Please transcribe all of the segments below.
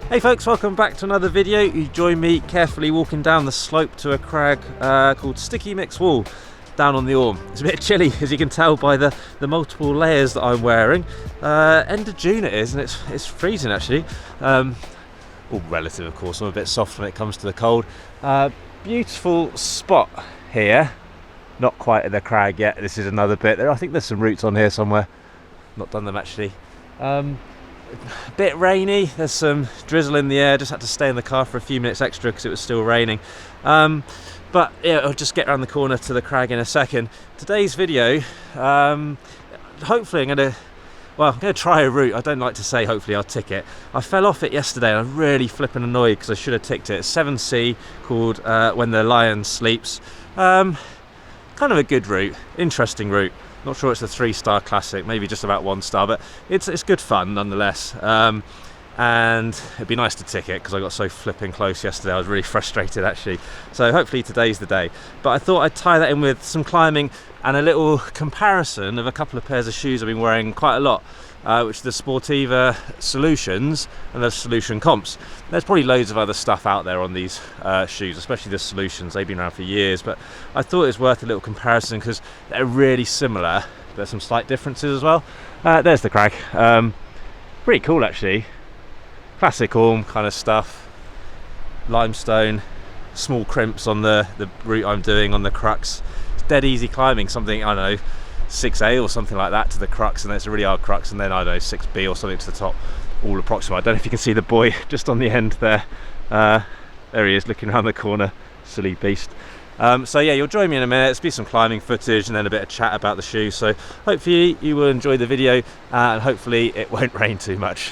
Hey folks, welcome back to another video. You join me carefully walking down the slope to a crag called Sticky Mix Wall down on the Orme. It's a bit chilly, as you can tell by the multiple layers that I'm wearing. End of June it is, and it's freezing actually. All relative of course, I'm a bit soft when it comes to the cold. Beautiful spot here, not quite at the crag yet. This is another bit. I think there's some roots on here somewhere. Not done them actually. A bit rainy, there's some drizzle in the air, just had to stay in the car for a few minutes extra because it was still raining. But yeah, I'll just get around the corner to the crag in a second. Today's video, hopefully I'm going to try a route. I don't like to say hopefully I'll tick it. I fell off it yesterday and I'm really flipping annoyed because I should have ticked it. It's 7C called When the Lion Sleeps. Kind of a good route, interesting route. Not sure it's a 3-star classic, maybe just about 1 star, but it's good fun nonetheless. And it'd be nice to tick it because I got so flipping close yesterday. I was really frustrated actually. So hopefully today's the day. But I thought I'd tie that in with some climbing and a little comparison of a couple of pairs of shoes I've been wearing quite a lot, which are the LaSportiva Solutions and the Solution Comps. There's probably loads of other stuff out there on these shoes, especially the Solutions. They've been around for years, but I thought it was worth a little comparison because they're really similar. There's some slight differences as well. There's the crag. Pretty cool actually. Classic Orme kind of stuff. Limestone, small crimps on the route I'm doing on the crux. It's dead easy climbing, something, I don't know, 6A or something like that to the crux, and then it's a really hard crux, and then I don't know, 6B or something to the top, all approximate. I don't know if you can see the boy just on the end there. There he is looking around the corner, silly beast. So yeah, you'll join me in a minute. There'll be some climbing footage and then a bit of chat about the shoes. So hopefully you will enjoy the video and hopefully it won't rain too much.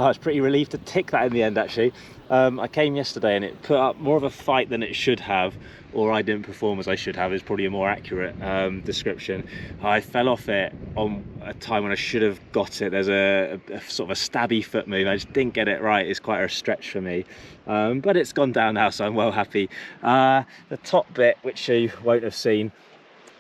I was pretty relieved to tick that in the end, actually. I came yesterday and it put up more of a fight than it should have, or I didn't perform as I should have, is probably a more accurate description. I fell off it on a time when I should have got it. There's a sort of a stabby foot move. I just didn't get it right. It's quite a stretch for me, but it's gone down now, so I'm well happy. The top bit, which you won't have seen,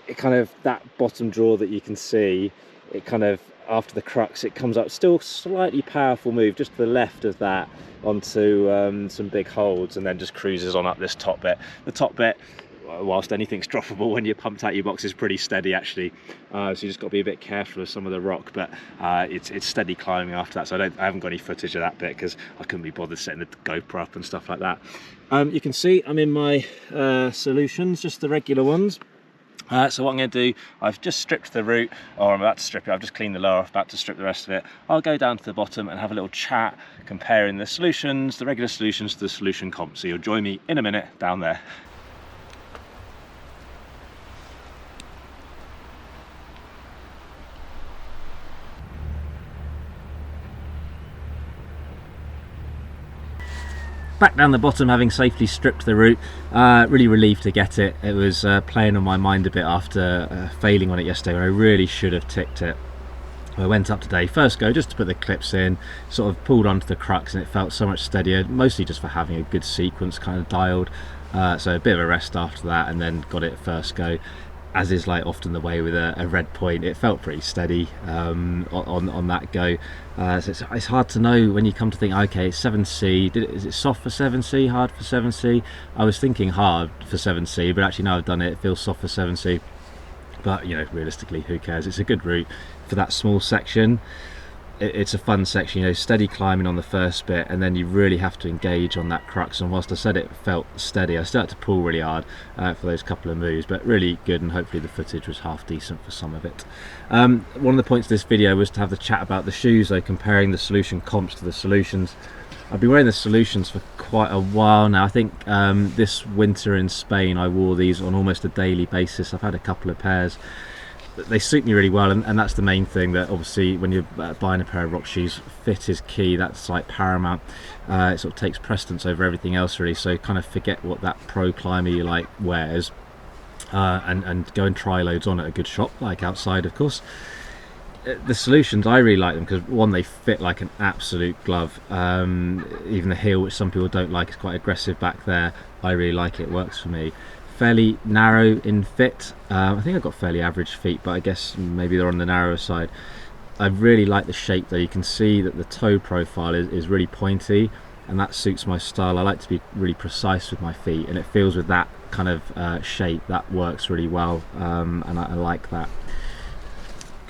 it kind of, that bottom draw that you can see, it kind of, after the crux, it comes up, still slightly powerful move just to the left of that onto some big holds, and then just cruises on up this top bit. The top bit, whilst anything's droppable when you're pumped out your box, is pretty steady actually, so you just got to be a bit careful of some of the rock, but it's steady climbing after that. So I haven't got any footage of that bit because I couldn't be bothered setting the GoPro up and stuff like that. You can see I'm in my solutions, just the regular ones. So what I'm going to do, I've just stripped the root, or I'm about to strip it. I've just cleaned the lower off, about to strip the rest of it. I'll go down to the bottom and have a little chat comparing the solutions, the regular solutions, to the solution comp. So you'll join me in a minute down there. Back down the bottom, having safely stripped the root. Really relieved to get it. It was playing on my mind a bit after failing on it yesterday, when I really should have ticked it. I went up today, first go, just to put the clips in, sort of pulled onto the crux, and it felt so much steadier, mostly just for having a good sequence kind of dialed. So a bit of a rest after that, and then got it first go. As is like often the way with a red point, it felt pretty steady on that go. So it's hard to know when you come to think, okay, 7C, is it soft for 7C, hard for 7C? I was thinking hard for 7C, but actually now I've done it, it feels soft for 7C. But you know, realistically, who cares? It's a good route for that small section. It's a fun section, you know, steady climbing on the first bit, and then you really have to engage on that crux. And whilst I said it felt steady, I still had to pull really hard for those couple of moves, but really good, and hopefully the footage was half decent for some of it. One of the points of this video was to have the chat about the shoes, though, comparing the solution comps to the solutions. I've been wearing the solutions for quite a while now. I think this winter in Spain I wore these on almost a daily basis. I've had a couple of pairs. They suit me really well, and that's the main thing, that obviously when you're buying a pair of rock shoes, fit is key. That's like paramount. It sort of takes precedence over everything else really, so kind of forget what that pro climber you like wears, and go and try loads on at a good shop, like outside of course. The solutions, I really like them because, one, they fit like an absolute glove. Even the heel, which some people don't like, is quite aggressive back there. I really like it, works for me. Fairly narrow in fit. I think I've got fairly average feet, but I guess maybe they're on the narrower side. I really like the shape though. You can see that the toe profile is really pointy, and that suits my style. I like to be really precise with my feet, and it feels with that kind of shape, that works really well, and I like that.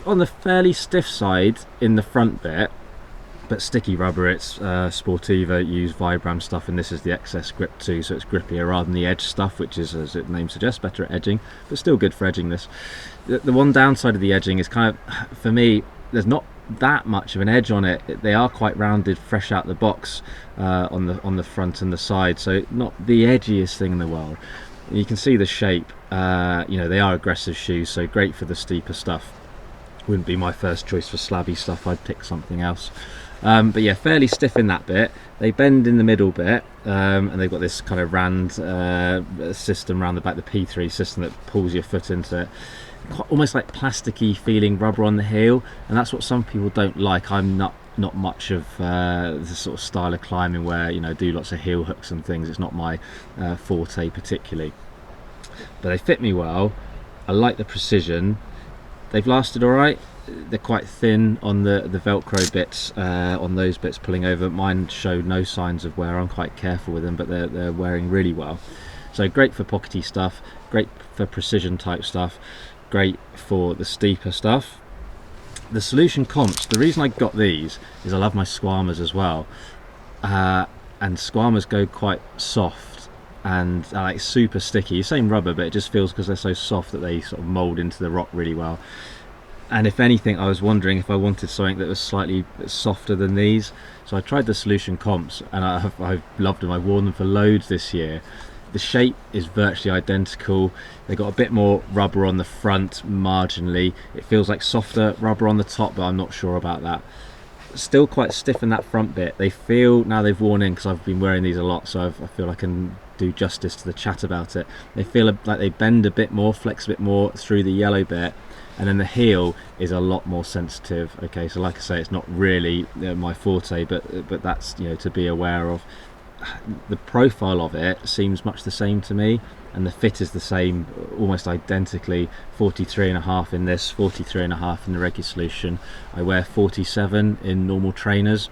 On the fairly stiff side in the front bit, but sticky rubber, it's Sportiva use Vibram stuff, and this is the excess grip too, so it's grippier rather than the edge stuff, which is, as its name suggests, better at edging, but still good for edging this. The one downside of the edging is kind of, for me, there's not that much of an edge on it. They are quite rounded fresh out the box on the front and the side, so not the edgiest thing in the world. You can see the shape. You know, they are aggressive shoes, so great for the steeper stuff. Wouldn't be my first choice for slabby stuff, I'd pick something else. But yeah, fairly stiff in that bit. They bend in the middle bit, and they've got this kind of rand system around the back, the P3 system that pulls your foot into it. Almost like plasticky feeling rubber on the heel, and that's what some people don't like. I'm not much of this sort of style of climbing where, you know, do lots of heel hooks and things. It's not my forte particularly, but they fit me well. I like the precision. They've lasted all right. They're quite thin on the Velcro bits, on those bits pulling over. Mine show no signs of wear. I'm quite careful with them, but they're wearing really well. So great for pockety stuff, great for precision type stuff, great for the steeper stuff. The solution comps, the reason I got these is I love my Squamas as well, and Squamas go quite soft and like super sticky. Same rubber, but it just feels, because they're so soft, that they sort of mold into the rock really well. And if anything, I was wondering if I wanted something that was slightly softer than these. So I tried the solution comps, and I've loved them. I've worn them for loads this year. The shape is virtually identical. They've got a bit more rubber on the front marginally. It feels like softer rubber on the top, but I'm not sure about that. still quite stiff in that front bit. They feel, now they've worn in because I've been wearing these a lot, so I feel I can do justice to the chat about it. They feel like they bend a bit more, flex a bit more through the yellow bit, and then the heel is a lot more sensitive. Okay, so like I say, it's not really my forte, but that's, you know, to be aware of. The profile of it seems much the same to me, and the fit is the same, almost identically. 43.5 in this, 43.5 in the regular solution. I wear 47 in normal trainers.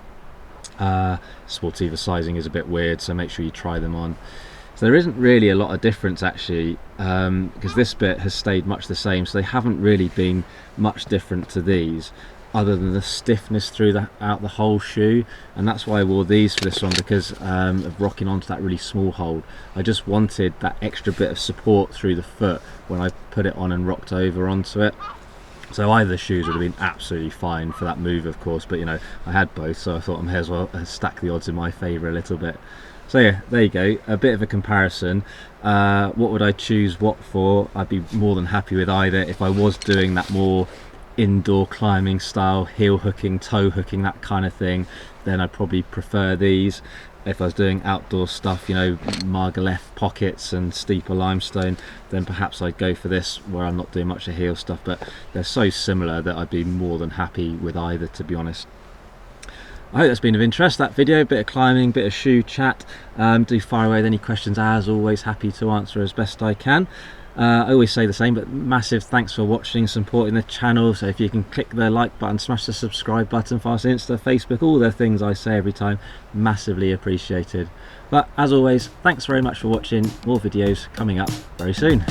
Sportiva sizing is a bit weird, so make sure you try them on. So there isn't really a lot of difference actually, because this bit has stayed much the same, so they haven't really been much different to these, other than the stiffness throughout the whole shoe. And that's why I wore these for this one, because of rocking onto that really small hold. I just wanted that extra bit of support through the foot when I put it on and rocked over onto it. So either the shoes would have been absolutely fine for that move, of course, but you know, I had both, so I thought I may as well stack the odds in my favour a little bit. So yeah, there you go, a bit of a comparison. What would I choose what for? I'd be more than happy with either. If I was doing that more indoor climbing style, heel hooking, toe hooking, that kind of thing, then I'd probably prefer these. If I was doing outdoor stuff, you know, Margalef pockets and steeper limestone, then perhaps I'd go for this, where I'm not doing much of heel stuff, but they're so similar that I'd be more than happy with either, to be honest. I hope that's been of interest, that video, bit of climbing, bit of shoe chat. Do fire away with any questions, as always, happy to answer as best I can. I always say the same, but massive thanks for watching, supporting the channel. So if you can click the like button, smash the subscribe button, follow us on Insta, Facebook, all the things I say every time, massively appreciated. But as always, thanks very much for watching. More videos coming up very soon.